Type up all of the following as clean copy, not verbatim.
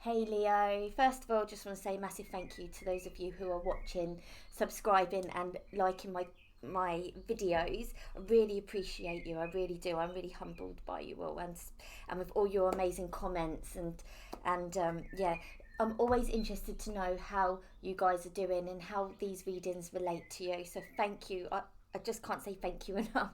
Hey Leo, first of all, just want to say a massive thank you to those of you who are watching, subscribing, and liking my videos. I really appreciate you. I really do. I'm really humbled by you all, and with all your amazing comments and yeah. I'm always interested to know how you guys are doing and how these readings relate to you. So thank you. I just can't say thank you enough.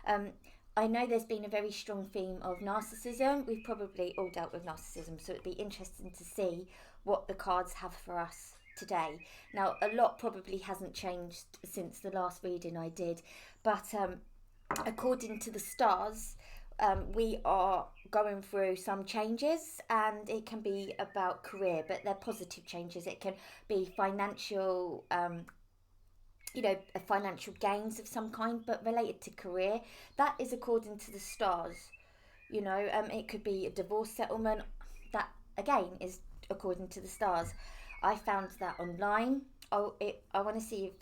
Um, I know there's been a very strong theme of narcissism. We've probably all dealt with narcissism, so it'd be interesting to see what the cards have for us today. Now, a lot probably hasn't changed since the last reading I did, but according to the stars, we are going through some changes, and it can be about career, but they're positive changes. It can be financial, financial gains of some kind, but related to career. That is according to the stars. It could be a divorce settlement. That again is according to the stars. I found that online. I want to see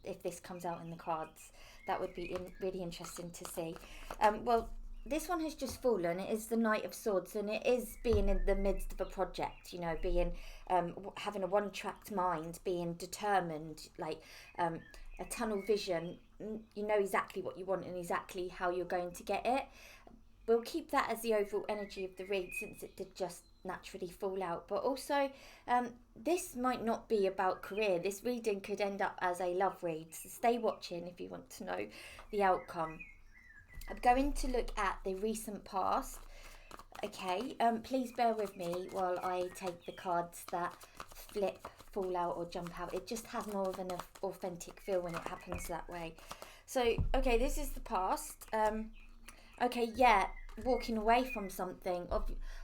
if this comes out in the cards. That would be really interesting to see. Well, this one has just fallen. It is the Knight of Swords, and it is being in the midst of a project. Being having a one-tracked mind, being determined, like a tunnel vision. You know exactly what you want and exactly how you're going to get it. We'll keep that as the overall energy of the read, since it did just naturally fall out. But also, this might not be about career. This reading could end up as a love read, so stay watching if you want to know the outcome. I'm going to look at the recent past. Okay, please bear with me while I take the cards that flip, fall out or jump out. It just has more of an authentic feel when it happens that way. So, okay, this is the past. Okay, yeah, walking away from something.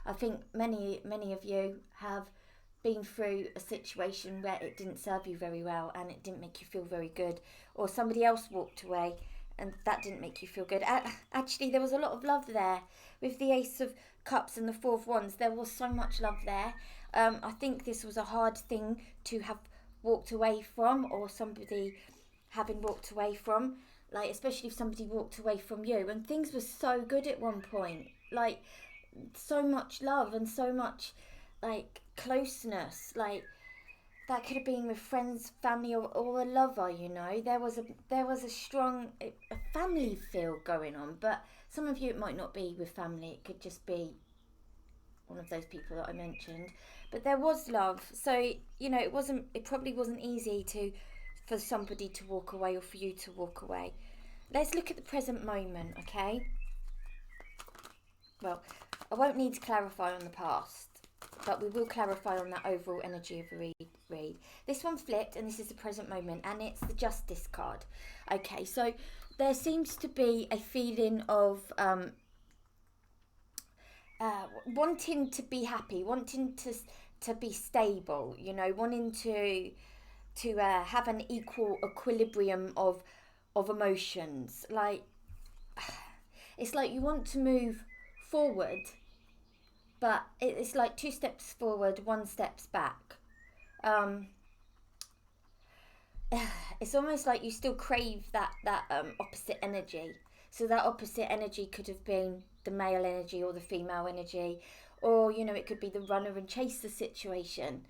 I think many of you have been through a situation where it didn't serve you very well and it didn't make you feel very good, or somebody else walked away and that didn't make you feel good. Actually, there was a lot of love there. With the Ace of Cups and the Four of Wands, there was so much love there. I think this was a hard thing to have walked away from, or somebody having walked away from. Like, especially if somebody walked away from you and things were so good at one point. Like, so much love and so much, like, closeness. Like, that could have been with friends, family, or a lover. There was a strong a family feel going on. But some of you, it might not be with family. It could just be one of those people that I mentioned. But there was love. So it probably wasn't easy for somebody to walk away or for you to walk away. Let's look at the present moment. Okay. Well, I won't need to clarify on the past, but we will clarify on that overall energy of the read. This one flipped, and this is the present moment, and it's the Justice card. Okay, so there seems to be a feeling of wanting to be happy, wanting to be stable. Wanting to have an equilibrium of emotions. Like, it's like you want to move forward, but it's like 2 steps forward, 1 steps back. It's almost like you still crave that opposite energy. So that opposite energy could have been the male energy or the female energy, or it could be the runner and chaser situation.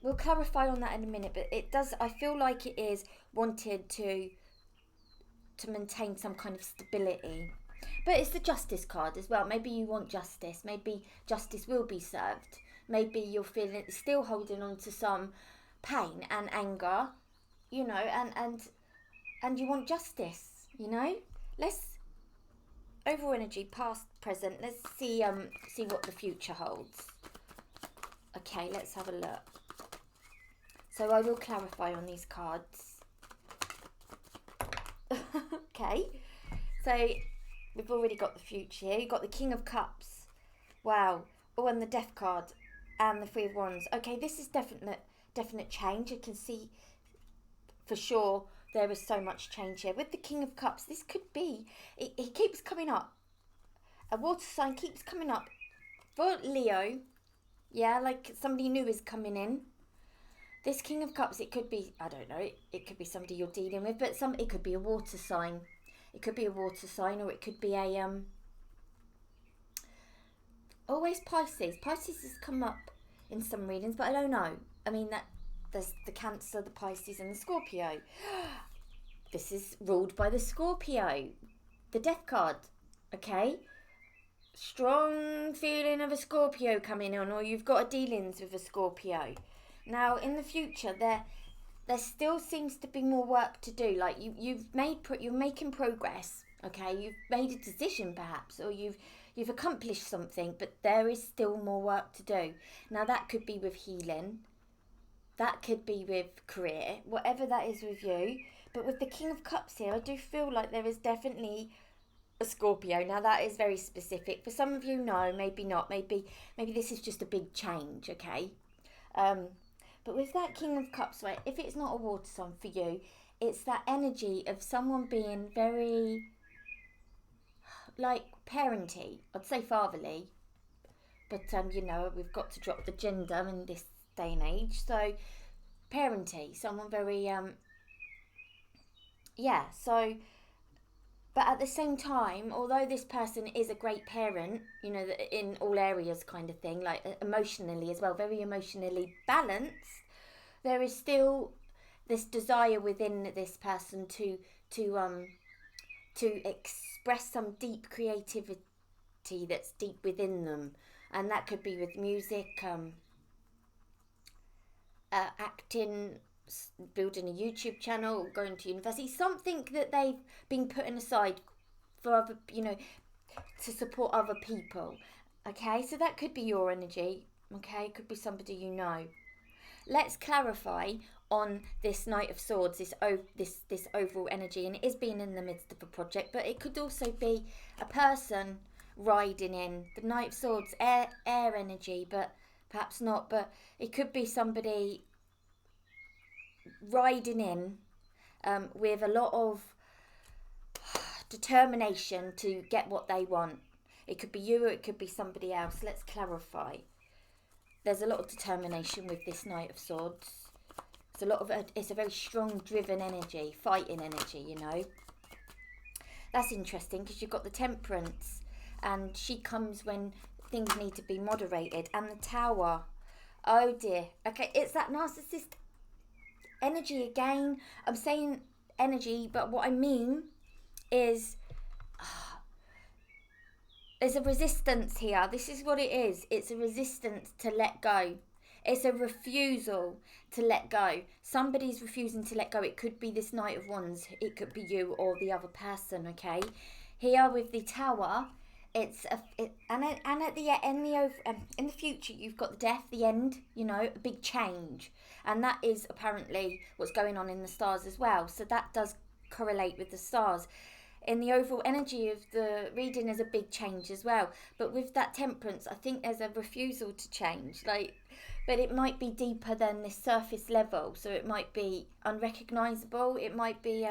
We'll clarify on that in a minute, but I feel like it is wanted to maintain some kind of stability. But it's the Justice card as well. Maybe you want justice. Maybe justice will be served. Maybe you're feeling still holding on to some pain and anger, and you want justice. Let's overall energy, past, present. Let's see what the future holds. Okay, let's have a look. So I will clarify on these cards. Okay, so we've already got the future here. You've got the King of Cups. Wow. Oh, and the Death card and the Three of Wands. Okay, this is definite change. I can see for sure there is so much change here. With the King of Cups, this could be, he keeps coming up. A water sign keeps coming up for Leo. Yeah, like somebody new is coming in. This King of Cups, it could be, I don't know, it could be somebody you're dealing with, but it could be a water sign. It could be a water sign, or it could be a always Pisces. Pisces has come up in some readings, but I don't know. I mean, that there's the Cancer, the Pisces, and the Scorpio. This is ruled by the Scorpio, the Death card. Okay, strong feeling of a Scorpio coming on, or you've got dealings with a Scorpio. Now, in the future, there still seems to be more work to do. Like you're making progress. Okay, you've made a decision perhaps, or you've accomplished something, but there is still more work to do. Now, that could be with healing, that could be with career, whatever that is with you. But with the King of Cups here, I do feel like there is definitely a Scorpio. Now, that is very specific. For some of you, no, maybe not. Maybe this is just a big change, okay? But with that King of Cups, right, if it's not a water sign for you, it's that energy of someone being very, like, parenty. I'd say fatherly. But, we've got to drop the gender in this day and age. So, parenty. Someone very, but at the same time, although this person is a great parent, in all areas kind of thing, like emotionally as well, very emotionally balanced, there is still this desire within this person to express some deep creativity that's deep within them. And that could be with music, acting, building a YouTube channel, going to university, something that they've been putting aside for other, to support other people. Okay, so that could be your energy. Okay, it could be somebody you know. Let's clarify on this Knight of Swords, this overall energy, and it is being in the midst of a project, but it could also be a person riding in. The Knight of Swords, air energy, but perhaps not, but it could be somebody riding in with a lot of determination to get what they want. It could be you or it could be somebody else. Let's clarify. There's a lot of determination with this Knight of Swords. It's a very strong, driven energy, fighting energy, That's interesting because you've got the Temperance, and she comes when things need to be moderated, and the Tower. Oh dear. Okay, it's that narcissist energy again. I'm saying energy, but what I mean is there's a resistance here. This is what it is. It's a resistance to let go. It's a refusal to let go. Somebody's refusing to let go. It could be this Knight of Wands. It could be you or the other person, okay? Here with the Tower, in the future you've got the death, the end, a big change, and that is apparently what's going on in the stars as well. So that does correlate with the stars. In the overall energy of the reading is a big change as well. But with that Temperance, I think there's a refusal to change, but it might be deeper than this surface level. So it might be unrecognisable. It might be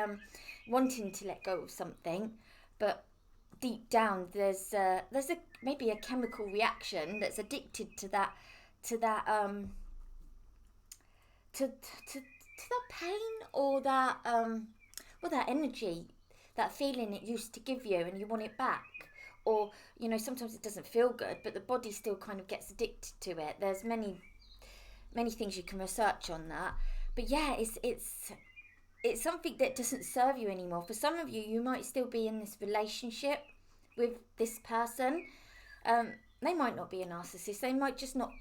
wanting to let go of something, but deep down there's maybe a chemical reaction that's addicted to that pain, or that energy, that feeling it used to give you, and you want it back. Or sometimes it doesn't feel good, but the body still kind of gets addicted to it. There's many things you can research on that, but yeah, it's something that doesn't serve you anymore. For some of you, you might still be in this relationship with this person. They might not be a narcissist.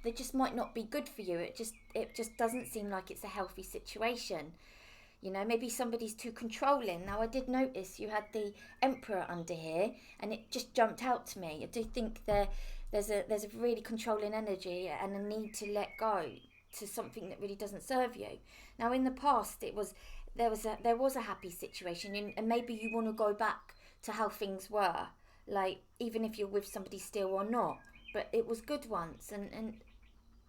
They just might not be good for you. It just doesn't seem like it's a healthy situation. Maybe somebody's too controlling. Now, I did notice you had the Emperor under here, and it just jumped out to me. I do think there's a really controlling energy and a need to let go to something that really doesn't serve you. Now, in the past, there was a happy situation, and maybe you want to go back to how things were, like even if you're with somebody still or not. But it was good once, and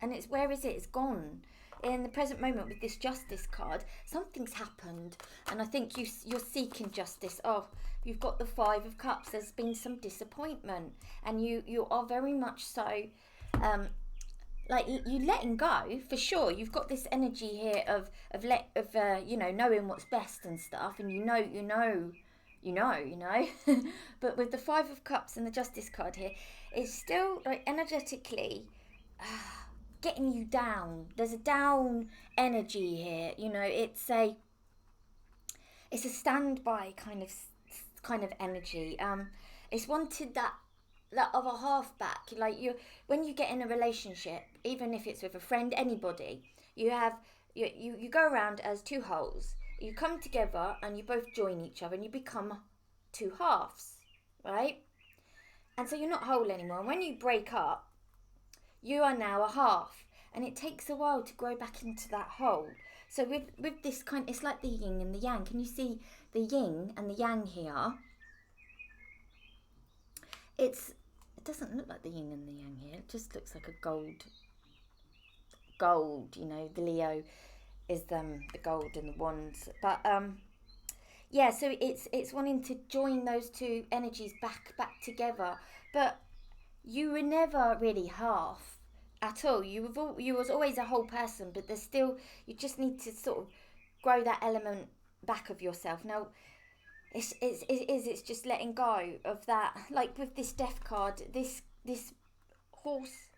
it's, where is it? It's gone. In the present moment with this Justice card, something's happened, and I think you're seeking justice. Oh, you've got the Five of Cups. There's been some disappointment, and you are very much so, like you letting go for sure. You've got this energy here of knowing what's best and stuff, and you know you know. But with the Five of Cups and the Justice card here, it's still like energetically getting you down. There's a down energy here, you know. It's a standby kind of energy. It's wanted that other half back. Like, when you get in a relationship, even if it's with a friend, anybody, you go around as two wholes. You come together and you both join each other and you become two halves, right? And so you're not whole anymore. And when you break up, you are now a half, and it takes a while to grow back into that whole. So with this it's like the yin and the yang. Can you see the yin and the yang here? It doesn't look like the yin and the yang here. It just looks like a gold. You know, the Leo is the gold and the wands. But yeah, so it's wanting to join those two energies back together. But you were never really half at all. You was always a whole person, but there's still, you just need to sort of grow that element back of yourself. Now, it's just letting go of that. Like with this Death card, this horse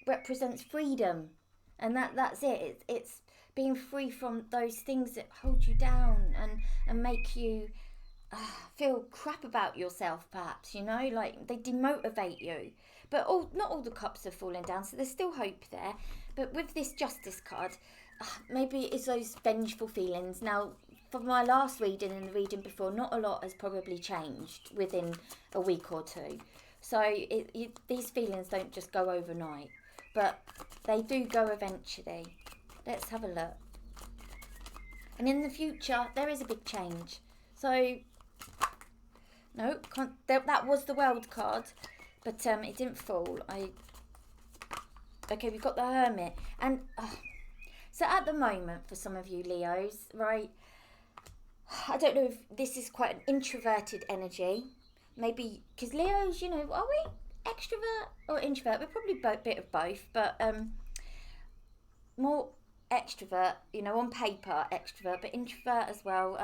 represents freedom, and that's it. It's being free from those things that hold you down and make you feel crap about yourself, perhaps, you know, like they demotivate you. But not all the cups are falling down, so there's still hope there. But with this Justice card, maybe it's those vengeful feelings. Now, from my last reading and the reading before, not a lot has probably changed within a week or two. So these feelings don't just go overnight, but they do go eventually. Let's have a look. And in the future, there is a big change. So, no, that was the World card, but it didn't fall. Okay, we've got the Hermit. And so at the moment, for some of you Leos, right, I don't know if this is quite an introverted energy. Maybe, because Leos, you know, are we extrovert or introvert? We're probably a bit of both, but more extrovert, you know, on paper extrovert, but introvert as well.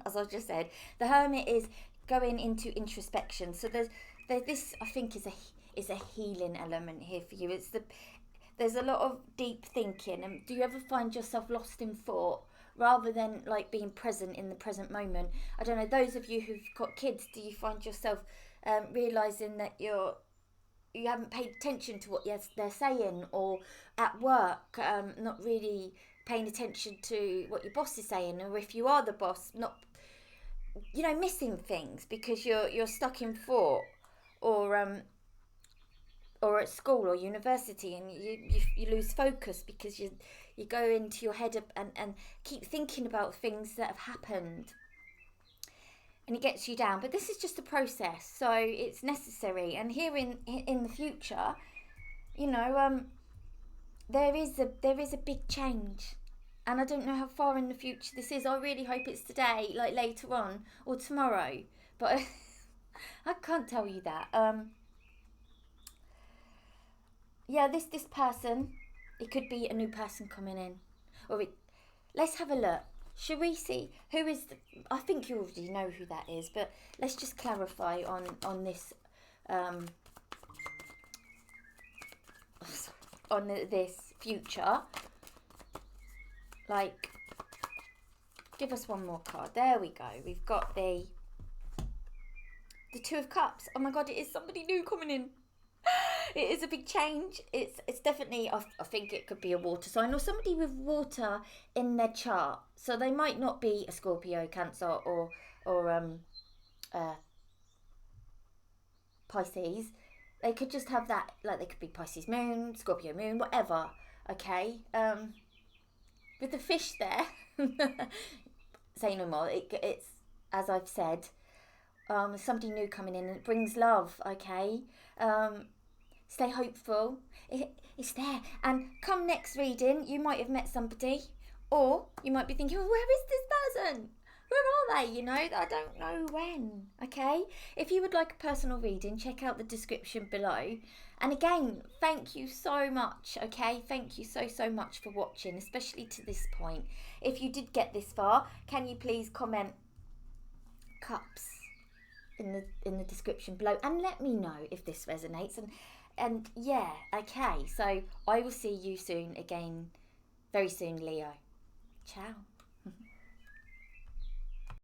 As I just said, the Hermit is going into introspection. So there's this, I think, is a healing element here for you. There's a lot of deep thinking, and do you ever find yourself lost in thought rather than like being present in the present moment? I don't know, those of you who've got kids, do you find yourself realizing that you haven't paid attention to what they're saying, or at work, not really paying attention to what your boss is saying, or if you are the boss, not, you know, missing things because you're stuck in thought, or at school or university, and you lose focus because you go into your head and keep thinking about things that have happened, and it gets you down. But this is just a process, so it's necessary. And here in the future, you know, there is a big change, and I don't know how far in the future this is. I really hope it's today, like later on, or tomorrow, but I can't tell you that. Yeah, this person, it could be a new person coming in, or let's have a look. Shall we see who is I think you already know who that is, but let's just clarify on this on this future. Like, give us one more card. There we go. We've got the Two of Cups. Oh my God, it is somebody new coming in. It is a big change. It's definitely, I think it could be a water sign or somebody with water in their chart. So they might not be a Scorpio, Cancer, or Pisces. They could just have that, like they could be Pisces moon, Scorpio moon, whatever. Okay. With the fish there, say no more. It's, as I've said, somebody new coming in, and it brings love. Okay. Stay hopeful. It's there. And come next reading, you might have met somebody, or you might be thinking, well, where is this person? Where are they? You know, I don't know when. Okay? If you would like a personal reading, check out the description below. And again, thank you so much. Okay? Thank you so much for watching, especially to this point. If you did get this far, can you please comment cups? in the description below, and let me know if this resonates. And yeah, okay. So I will see you soon again, very soon, Leo. Ciao.